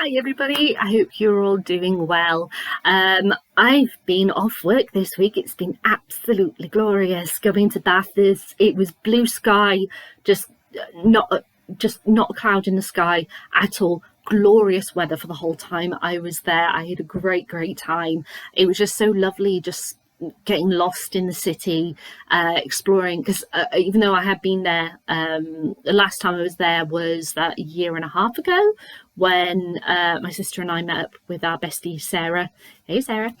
Hi everybody, I hope you're all doing well. I've been off work this week. It's been absolutely glorious going to Bath. It was blue sky, just not a cloud in the sky at all. Glorious weather for the whole time I was there. I had a great time. It was just so lovely, just getting lost in the city, exploring, because even though I had been there, the last time I was there was that a year and a half ago when my sister and I met up with our bestie Sarah. Hey Sarah.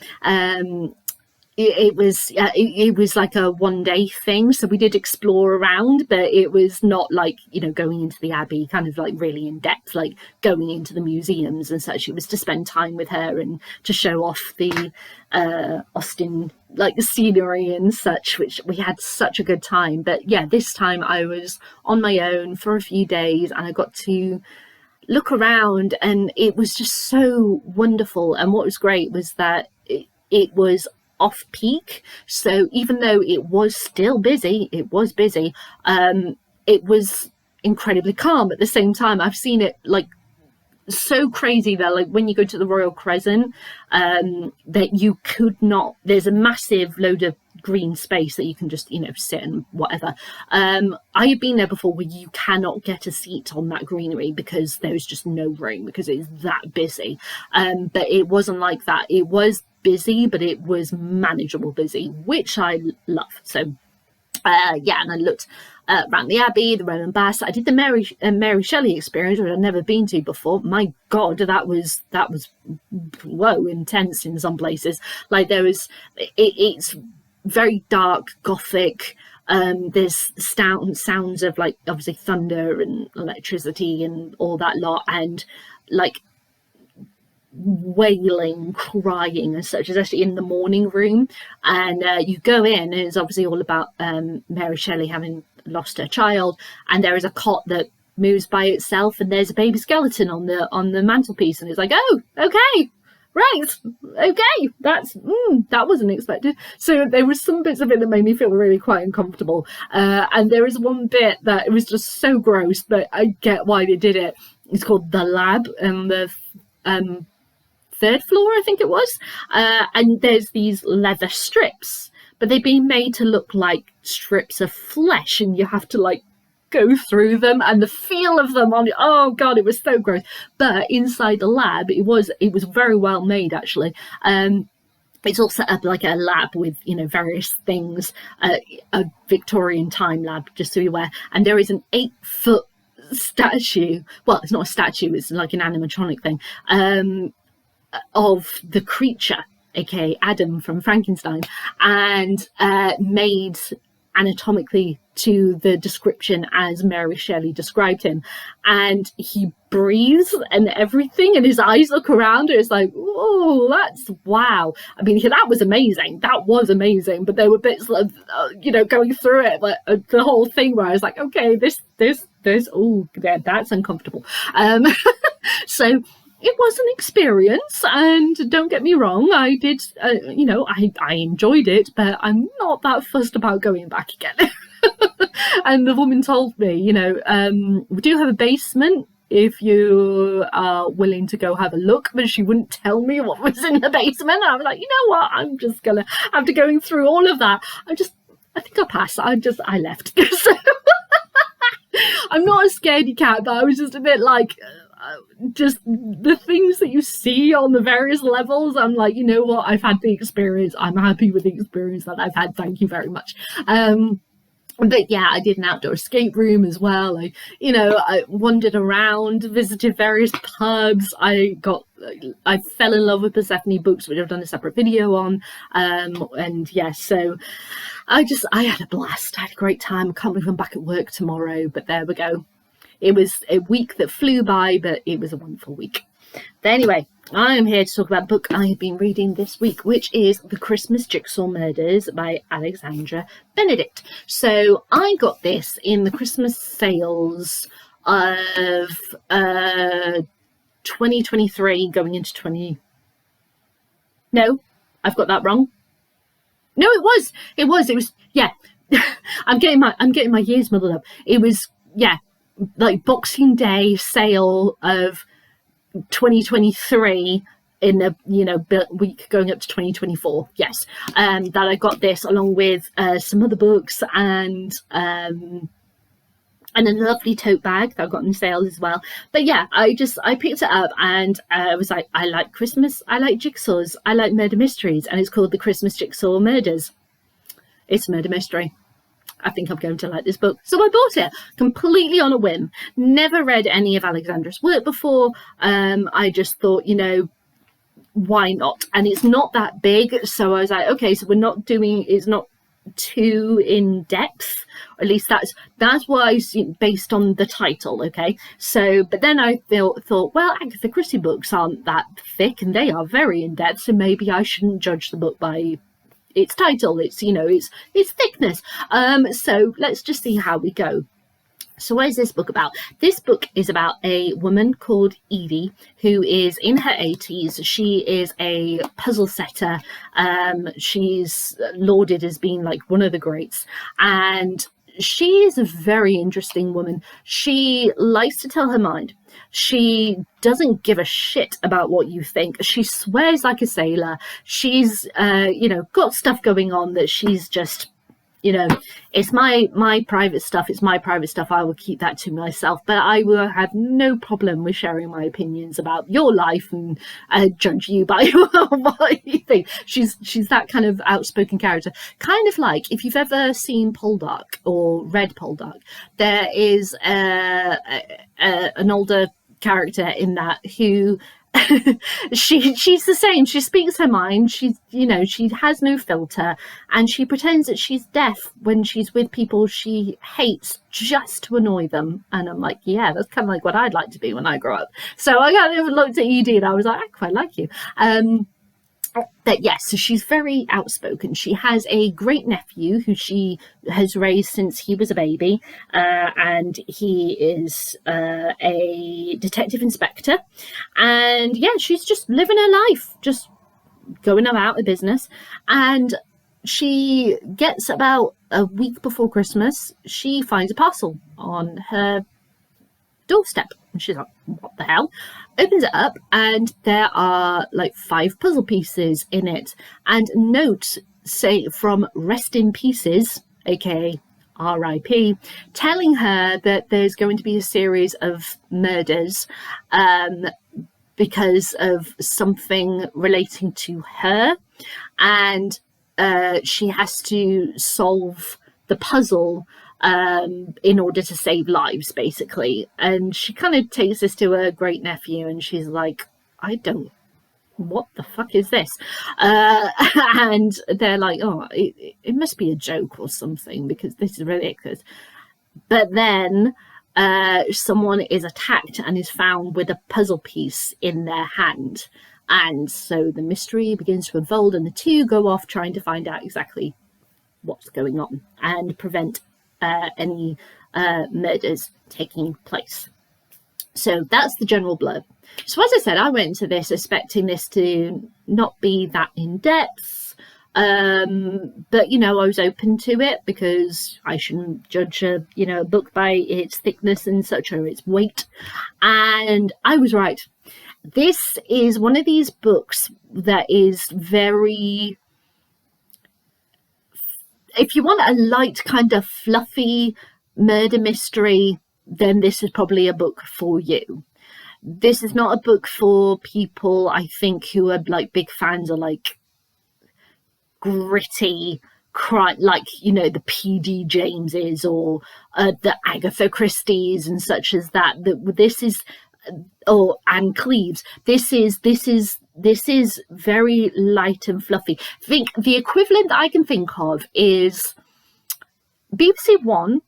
It was like a one-day thing, so we did explore around, but it was not like, you know, going into the Abbey kind of like really in depth, like going into the museums and such. It was to spend time with her and to show off the Austin, like the scenery and such, which we had such a good time. But yeah, this time I was on my own for a few days and I got to look around and it was just so wonderful. And what was great was that it was off peak, so even though it was still busy, it was incredibly calm at the same time. I've seen it like so crazy that like when you go to the Royal Crescent, that you could not, there's a massive load of green space that you can just, you know, sit and whatever. I have been there before where you cannot get a seat on that greenery because there's just no room because it's that busy. But it wasn't like that. It was busy, but it was manageable busy, which I love. So yeah, and I looked around the Abbey, the Roman Baths. I did the Mary Shelley experience, which I'd never been to before. My God, that was whoa, intense in some places. Like there was, it's very dark, gothic. There's sounds of like obviously thunder and electricity and all that lot, and like wailing, crying and such, especially in the morning room. And you go in and it's obviously all about Mary Shelley having lost her child, and there is a cot that moves by itself and there's a baby skeleton on the mantelpiece, and it's like, oh, okay, right, okay, that wasn't expected. So there was some bits of it that made me feel really quite uncomfortable, and there is one bit that it was just so gross, but I get why they did it. It's called the lab, and the third floor, I think it was, and there's these leather strips, but they've been made to look like strips of flesh, and you have to like go through them, and the feel of them on, oh God, it was so gross. But inside the lab, it was very well made actually. It's all set up like a lab with, you know, various things, a Victorian time lab, just so you're aware, and there is an 8-foot statue, well, it's not a statue, it's like an animatronic thing, of the creature, aka Adam from Frankenstein, and made anatomically to the description as Mary Shelley described him. And he breathes and everything, and his eyes look around, and it's like, oh, that's wow. I mean, that was amazing. But there were bits of, you know, going through it, like the whole thing where I was like, okay, this, oh, yeah, that's uncomfortable. So it was an experience, and don't get me wrong, I did, you know, I enjoyed it, but I'm not that fussed about going back again. And the woman told me, you know, we do have a basement if you are willing to go have a look, but she wouldn't tell me what was in the basement. I was like, you know what, I'm just gonna, after going through all of that, I think I'll pass. I left. So, I'm not a scaredy cat, but I was just a bit like, just the things that you see on the various levels, I'm like, you know what, I've had the experience, I'm happy with the experience that I've had, thank you very much. But yeah, I did an outdoor escape room as well. I wandered around, visited various pubs. I fell in love with Persephone books, which I've done a separate video on. And yeah, so I had a blast. I had a great time. I can't believe I'm back at work tomorrow, but there we go. It was a week that flew by, but it was a wonderful week. But anyway, I am here to talk about a book I have been reading this week, which is The Christmas Jigsaw Murders by Alexandra Benedict. So I got this in the Christmas sales of 2023 going into 20... No, I've got that wrong. No, it was, yeah. I'm getting my years muddled up. It was, yeah, like Boxing Day sale of 2023 in the week going up to 2024. Yes, that I got this along with some other books and a lovely tote bag that I got in sale as well. But yeah, I picked it up and I was like, I like Christmas, I like jigsaws, I like murder mysteries, and it's called The Christmas Jigsaw Murders. It's a murder mystery. I think I'm going to like this book. So I bought it completely on a whim. Never read any of Alexandra's work before. I just thought, why not? And it's not that big. So I was like, okay, so it's not too in depth, or at least that's what I see based on the title. Okay, so but then I thought, well, Agatha Christie books aren't that thick and they are very in depth, so maybe I shouldn't judge the book by its title. It's its thickness. So let's just see how we go. So what is this book about? This book is about a woman called Edie who is in her 80s. She is a puzzle setter. She's lauded as being like one of the greats. And she is a very interesting woman. She likes to tell her mind. She doesn't give a shit about what you think. She swears like a sailor. She's, got stuff going on that she's just... it's my private stuff. It's my private stuff. I will keep that to myself. But I will have no problem with sharing my opinions about your life and judge you by what you think. She's that kind of outspoken character. Kind of like if you've ever seen Poldark or read Poldark, there is an older character in that who... she's the same. She speaks her mind. She has no filter, and she pretends that she's deaf when she's with people she hates just to annoy them. And I'm like, yeah, that's kind of like what I'd like to be when I grow up. So I kind of looked at Edie and I was like, I quite like you. But yes, so she's very outspoken. She has a great nephew who she has raised since he was a baby, and he is a detective inspector. And yeah, she's just living her life, just going about her business. And she gets about a week before Christmas, she finds a parcel on her doorstep. And she's like, what the hell? Opens it up and there are like 5 puzzle pieces in it, and notes say from Rest in Pieces, aka R.I.P., telling her that there's going to be a series of murders because of something relating to her, and she has to solve the puzzle in order to save lives, basically. And she kind of takes this to her great nephew and she's like, what the fuck is this? And they're like, oh, it must be a joke or something because this is ridiculous. But then someone is attacked and is found with a puzzle piece in their hand, and so the mystery begins to unfold and the two go off trying to find out exactly what's going on and prevent any murders taking place. So that's the general blurb. So as I said, I went into this expecting this to not be that in depth, but I was open to it because I shouldn't judge a book by its thickness and such, or its weight. And I was right. This is one of these books that is very... If you want a light, kind of fluffy murder mystery, then this is probably a book for you. This is not a book for people, I think, who are like big fans of like gritty crime, like, the P.D. Jameses or the Agatha Christies and such as that. This is, or Anne Cleves. This is very light and fluffy. I think the equivalent that I can think of is BBC One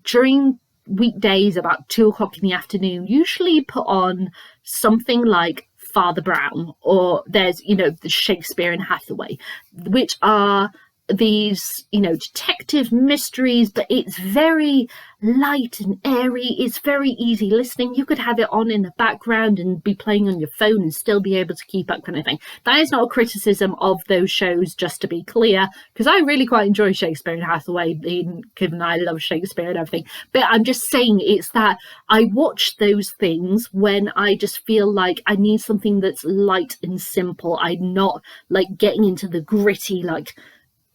during weekdays about 2:00 in the afternoon usually put on something like Father Brown, or there's the Shakespeare and Hathaway, which are these, detective mysteries, but it's very light and airy. It's very easy listening. You could have it on in the background and be playing on your phone and still be able to keep up, kind of thing. That is not a criticism of those shows, just to be clear, because I really quite enjoy Shakespeare and Hathaway, given I love Shakespeare and everything. But I'm just saying, it's that I watch those things when I just feel like I need something that's light and simple. I'm not like getting into the gritty, like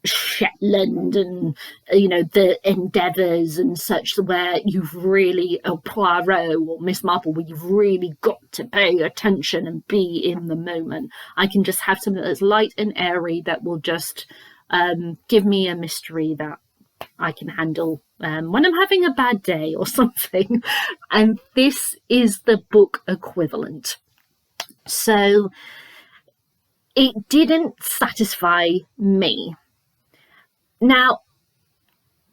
Shetland and the Endeavours and such, where you've really, Poirot or Miss Marple, where you've really got to pay attention and be in the moment. I can just have something that's light and airy that will just give me a mystery that I can handle when I'm having a bad day or something. And this is the book equivalent. So it didn't satisfy me. Now,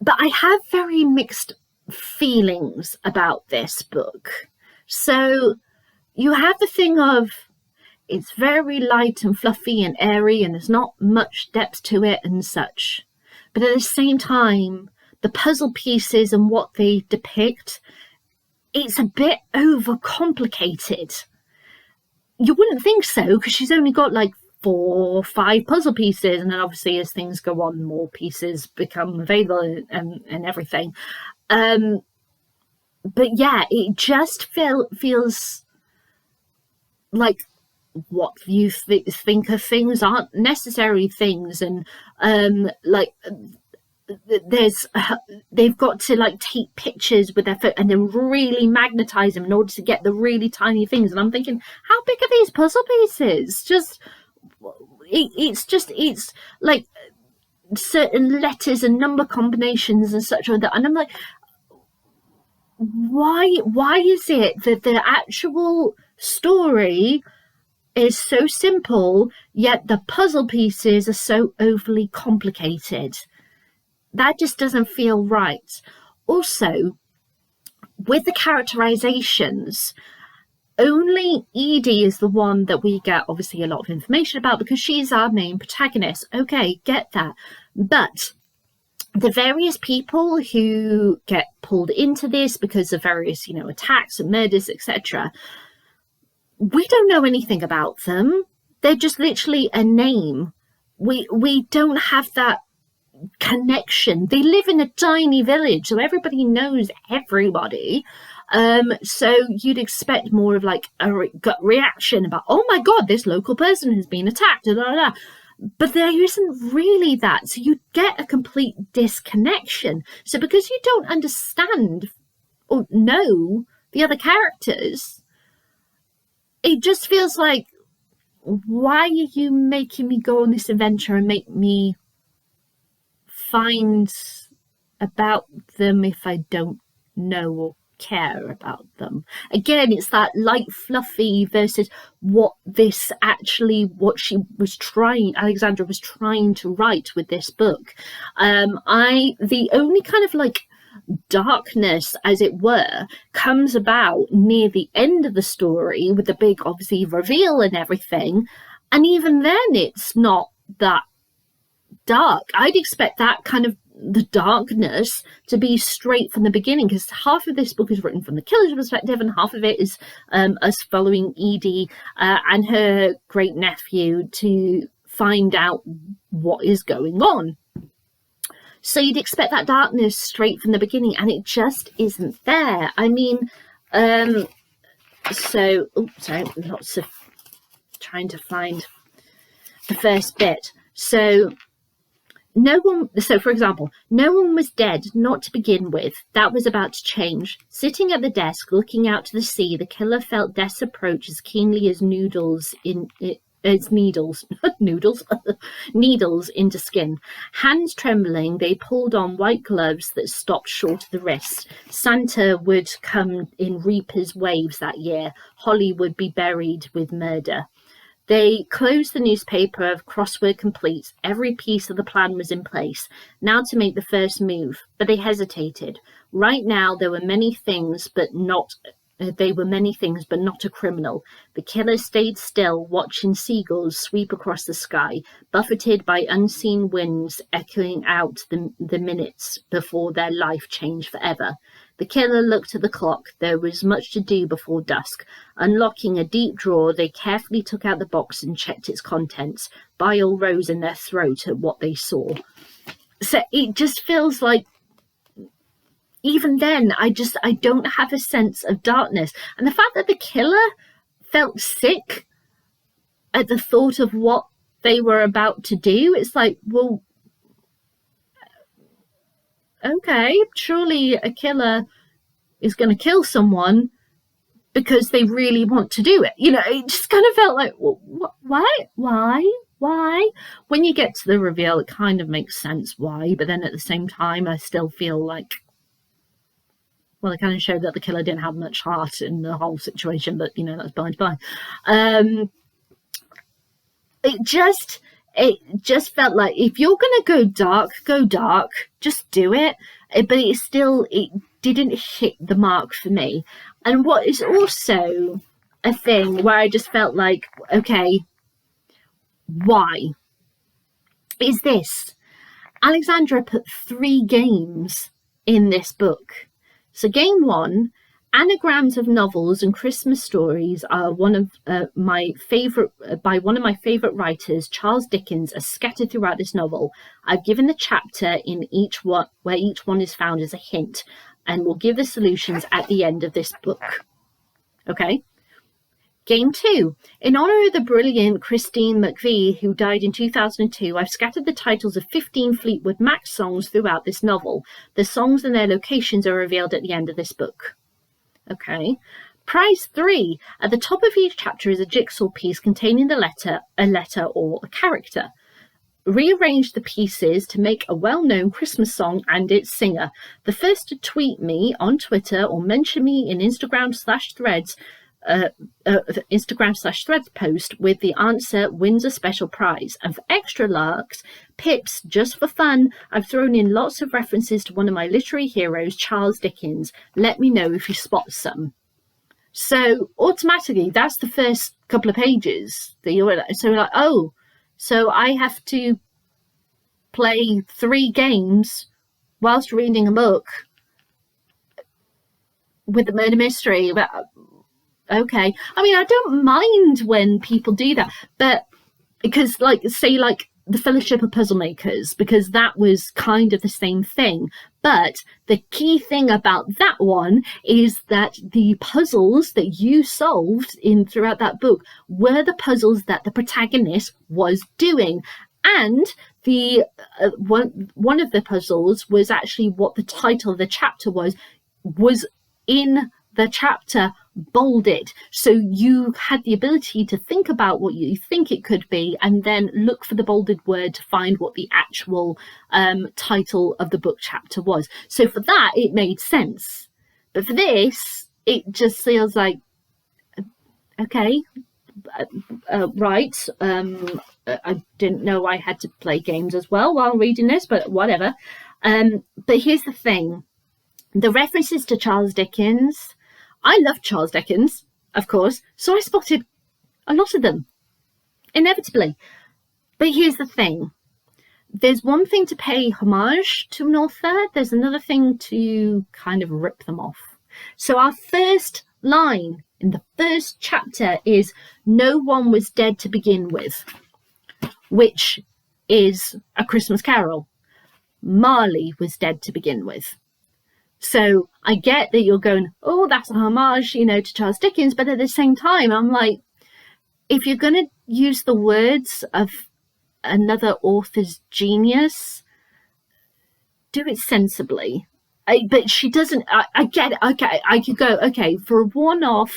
but I have very mixed feelings about this book. So you have the thing of, it's very light and fluffy and airy and there's not much depth to it and such. But at the same time, the puzzle pieces and what they depict, it's a bit overcomplicated. You wouldn't think so, because she's only got like 4 or 5 puzzle pieces, and then obviously as things go on, more pieces become available and everything. But yeah, it just feels like what you think of things aren't necessary things, and they've got to like take pictures with their phone and then really magnetize them in order to get the really tiny things. And I'm thinking, how big are these puzzle pieces? It's like certain letters and number combinations and such like that, and I'm like, why is it that the actual story is so simple yet the puzzle pieces are so overly complicated? That just doesn't feel right. Also, with the characterizations, only Edie is the one that we get obviously a lot of information about, because she's our main protagonist. Okay, get that. But the various people who get pulled into this because of various, attacks and murders, etc., we don't know anything about them. They're just literally a name. We don't have that connection. They live in a tiny village, so everybody knows everybody. So you'd expect more of like a gut reaction about, oh my god, this local person has been attacked, blah, blah, blah. But there isn't really that. So you get a complete disconnection. So because you don't understand or know the other characters, it just feels like, why are you making me go on this adventure and make me find about them if I don't know or care about them? Again, it's that light fluffy versus what Alexandra was trying to write with this book. The only kind of like darkness, as it were, comes about near the end of the story with the big obviously reveal and everything, and even then it's not that dark. I'd expect that kind of the darkness to be straight from the beginning, because half of this book is written from the killer's perspective and half of it is us following Edie and her great nephew to find out what is going on. So you'd expect that darkness straight from the beginning, and it just isn't there. I mean, sorry, lots of trying to find the first bit. So for example, no one was dead, not to begin with. That was about to change. Sitting at the desk, looking out to the sea, the killer felt death's approach as keenly as needles into skin. Hands trembling, they pulled on white gloves that stopped short of the wrist. Santa would come in reaper's waves that year. Holly would be buried with murder. They closed the newspaper of crossword complete. Every piece of the plan was in place. Now to make the first move, but they hesitated. Right now there were many things, but not They were many things, but not a criminal. The killer stayed still, watching seagulls sweep across the sky, buffeted by unseen winds echoing out the minutes before their life changed forever. The killer looked at the clock. There was much to do before dusk. Unlocking a deep drawer, they carefully took out the box and checked its contents. Bile rose in their throat at what they saw. So it just feels like, even then, I don't have a sense of darkness. And the fact that the killer felt sick at the thought of what they were about to do, it's like, well, okay, surely a killer is going to kill someone because they really want to do it. You know, it just kind of felt like, well, why? When you get to the reveal, it kind of makes sense why, but then at the same time, I still feel like, well, it kind of showed that the killer didn't have much heart in the whole situation, but, you know, that's by and by. It just felt like, if you're going to go dark, just do it. But it didn't hit the mark for me. And what is also a thing where I just felt like, okay, why? Is this. Alexandra put 3 games in this book. So game 1, anagrams of novels and Christmas stories are one of my favourite writers, Charles Dickens, are scattered throughout this novel. I've given the chapter in each one where each one is found as a hint, and we'll give the solutions at the end of this book. Okay. Game 2. In honour of the brilliant Christine McVie, who died in 2002, I've scattered the titles of 15 Fleetwood Mac songs throughout this novel. The songs and their locations are revealed at the end of this book. Okay. Prize 3. At the top of each chapter is a jigsaw piece containing a letter or a character. Rearrange the pieces to make a well-known Christmas song and its singer. The first to tweet me on Twitter or mention me in Instagram/threads post with the answer wins a special prize. And for extra larks, pips, just for fun, I've thrown in lots of references to one of my literary heroes, Charles Dickens. Let me know if you spot some. So automatically, that's the first couple of pages that you're like, so like, oh, so I have to play 3 games whilst reading a book with a murder mystery. Okay. I mean, I don't mind when people do that, but because, like, say, like the Fellowship of Puzzle Makers, because that was kind of the same thing. But the key thing about that one is that the puzzles that you solved throughout that book were the puzzles that the protagonist was doing. And the one of the puzzles was actually what the title of the chapter was in the chapter bolded, so you had the ability to think about what you think it could be and then look for the bolded word to find what the actual title of the book chapter was. So for that it made sense, but for this it just feels like, okay, right, I didn't know I had to play games as well while reading this, but whatever. But here's the thing, the references to Charles Dickens, I love Charles Dickens, of course, so I spotted a lot of them, inevitably. But here's the thing. There's one thing to pay homage to an author, there's another thing to kind of rip them off. So our first line in the first chapter is, no one was dead to begin with, which is A Christmas Carol. Marley was dead to begin with. So I get that you're going, oh, that's a homage, to Charles Dickens. But at the same time, I'm like, if you're going to use the words of another author's genius, do it sensibly. But she doesn't, I get it. Okay, I could go, okay, for a one-off,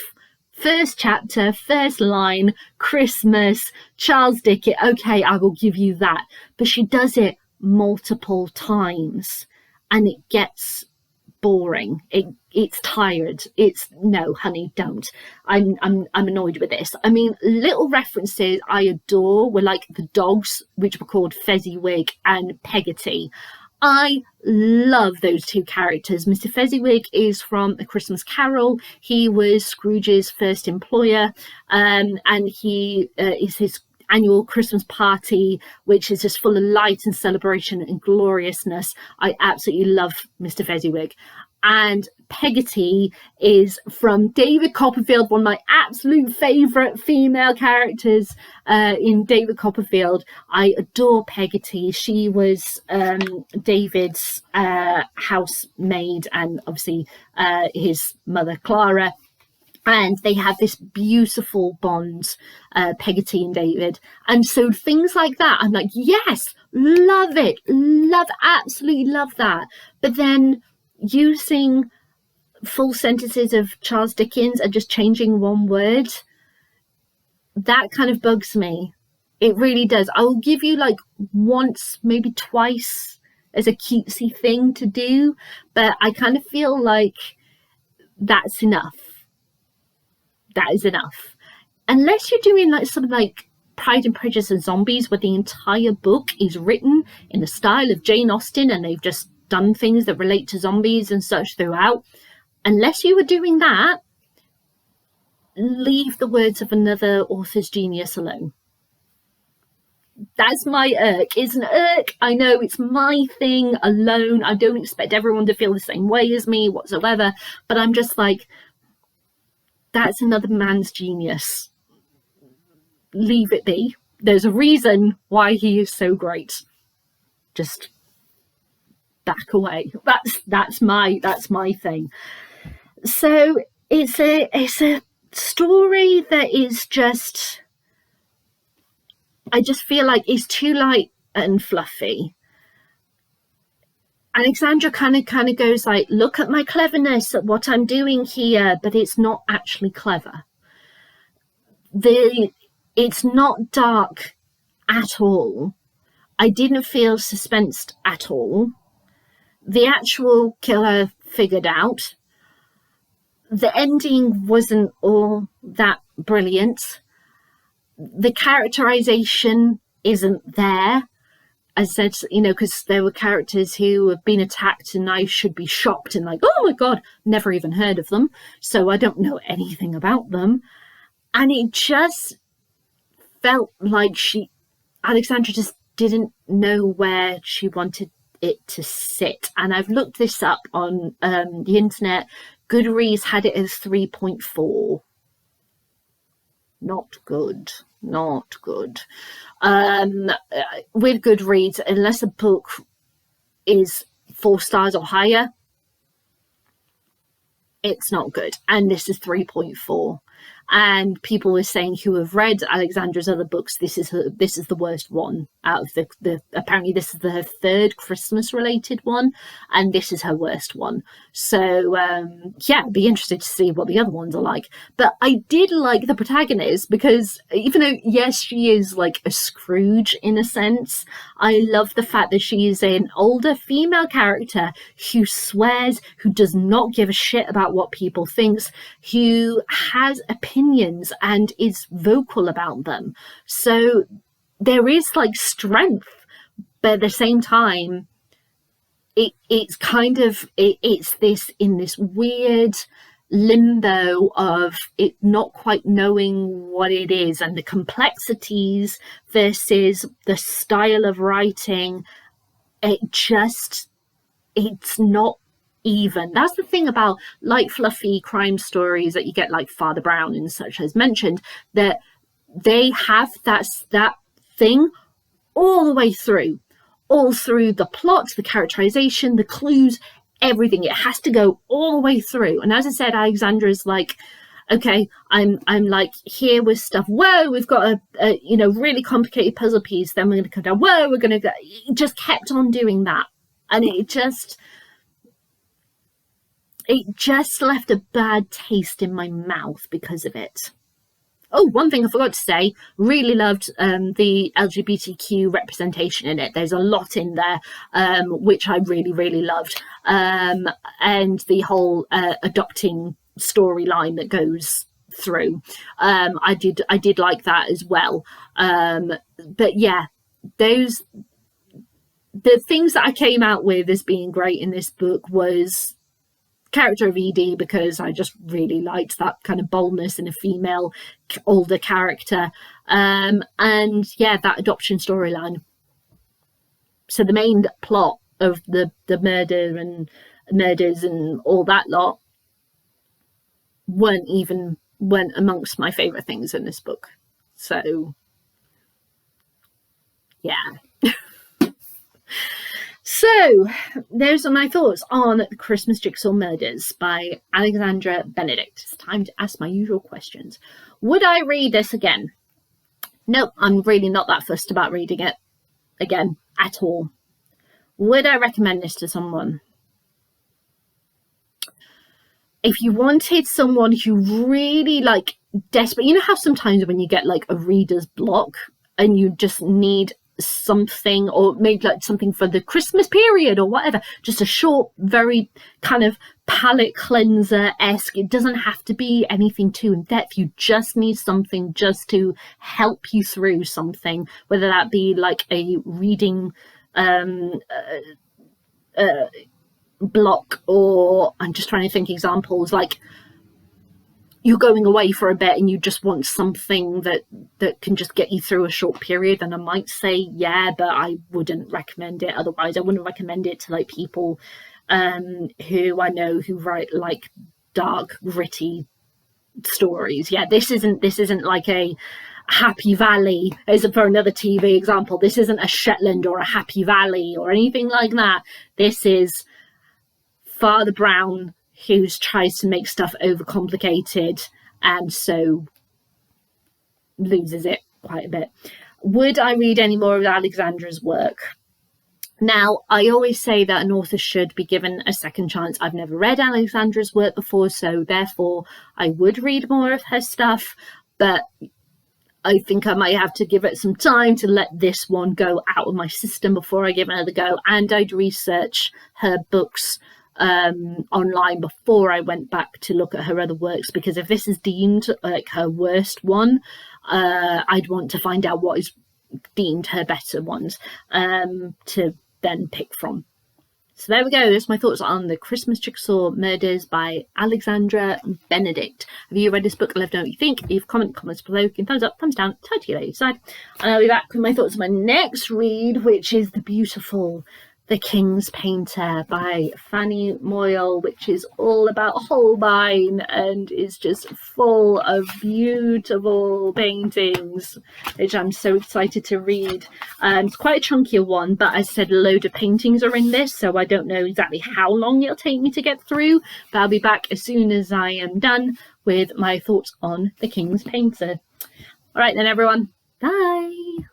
first chapter, first line, Christmas, Charles Dickens, okay, I will give you that. But she does it multiple times and it gets boring. It's tired. It's, no, honey, don't. I'm annoyed with this. I mean, little references I adore were like the dogs, which were called Fezziwig and Peggotty. I love those two characters. Mr. Fezziwig is from A Christmas Carol. He was Scrooge's first employer, and he is his annual Christmas party, which is just full of light and celebration and gloriousness. I absolutely love Mr. Fezziwig. And Peggotty is from David Copperfield, one of my absolute favourite female characters in David Copperfield. I adore Peggotty. She was David's housemaid and obviously his mother, Clara. And they have this beautiful bond, Peggotty and David. And so things like that, I'm like, yes, love it. Absolutely love that. But then using full sentences of Charles Dickens and just changing one word, that kind of bugs me. It really does. I will give you like once, maybe twice as a cutesy thing to do, but I kind of feel like that's enough. That is enough. Unless you're doing like something like Pride and Prejudice and Zombies, where the entire book is written in the style of Jane Austen and they've just done things that relate to zombies and such throughout. Unless you were doing that, leave the words of another author's genius alone. That's my irk. It's an irk. I know it's my thing alone. I don't expect everyone to feel the same way as me whatsoever, but I'm just like, that's another man's genius. Leave it be. There's a reason why he is so great. Just back away. That's my thing. So it's a story that is just, I just feel like it's too light and fluffy. Alexandra kind of goes like, look at my cleverness at what I'm doing here, but it's not actually clever. It's not dark at all. I didn't feel suspensed at all. The actual killer figured out. The ending wasn't all that brilliant. The characterization isn't there. I said, because there were characters who have been attacked and I should be shocked and like, oh my God, never even heard of them. So I don't know anything about them. And it just felt like Alexandra just didn't know where she wanted it to sit. And I've looked this up on the internet. Goodreads had it as 3.4. Not good. With Goodreads, unless a book is 4 stars or higher, it's not good. And this is 3.4. And people were saying who have read Alexandra's other books, this is the worst one out of the apparently this is her third Christmas related one, and this is her worst one. So yeah, I'd be interested to see what the other ones are like. But I did like the protagonist, because even though yes, she is like a Scrooge in a sense, I love the fact that she is an older female character who swears, who does not give a shit about what people think, who has opinions and is vocal about them. So there is like strength, but at the same time it's kind of it's this in this weird limbo of it not quite knowing what it is, and the complexities versus the style of writing. It's not even. That's the thing about light fluffy crime stories that you get like Father Brown and such as mentioned, that they have that thing all the way through, all through the plot, the characterization, the clues, everything. It has to go all the way through. And as I said, Alexandra's like, okay, I'm like here with stuff. Whoa, we've got a really complicated puzzle piece. Then we're going to come down. Whoa, we're going to go. It just kept on doing that, and it just left a bad taste in my mouth because of it. Oh, one thing I forgot to say, really loved the LGBTQ representation in it. There's a lot in there, which I really, really loved. And the whole adopting storyline that goes through. I did like that as well. But yeah, those the things that I came out with as being great in this book was character of Edie, because I just really liked that kind of boldness in a female older character, and yeah, that adoption storyline. So the main plot of the murders and all that lot weren't amongst my favorite things in this book. So yeah. So those are my thoughts on The Christmas Jigsaw Murders by Alexandra Benedict. It's time to ask my usual questions. Would I read this again? Nope, I'm really not that fussed about reading it again at all. Would I recommend this to someone? If you wanted someone who really like desperate, you know how sometimes when you get like a reader's block and you just need something, or maybe like something for the Christmas period or whatever, just a short, very kind of palate cleanser-esque, it doesn't have to be anything too in depth, you just need something just to help you through something, whether that be like a reading block, or I'm just trying to think examples, like you're going away for a bit and you just want something that can just get you through a short period, then I might say yeah, but I wouldn't recommend it otherwise. I wouldn't recommend it to like people who I know who write like dark, gritty stories. Yeah, this isn't like a Happy Valley, as for another TV example. This isn't a Shetland or a Happy Valley or anything like that. This is Father Brown who tries to make stuff overcomplicated and so loses it quite a bit. Would I read any more of Alexandra's work? Now, I always say that an author should be given a second chance. I've never read Alexandra's work before, so therefore I would read more of her stuff, but I think I might have to give it some time to let this one go out of my system before I give it another go. And I'd research her books online before I went back to look at her other works, because if this is deemed like her worst one, I'd want to find out what is deemed her better ones to then pick from. So there we go. There's my thoughts on The Christmas Jigsaw Murders by Alexandra Benedict. Have you read this book? Let me know what you think. Leave comments below. Give thumbs up, thumbs down. Tell you later decide. And I'll be back with my thoughts on my next read, which is the beautiful The King's Painter by Fanny Moyle, which is all about Holbein and is just full of beautiful paintings, which I'm so excited to read. It's quite a chunkier one, but as I said, a load of paintings are in this, so I don't know exactly how long it'll take me to get through, but I'll be back as soon as I am done with my thoughts on The King's Painter. All right then, everyone. Bye.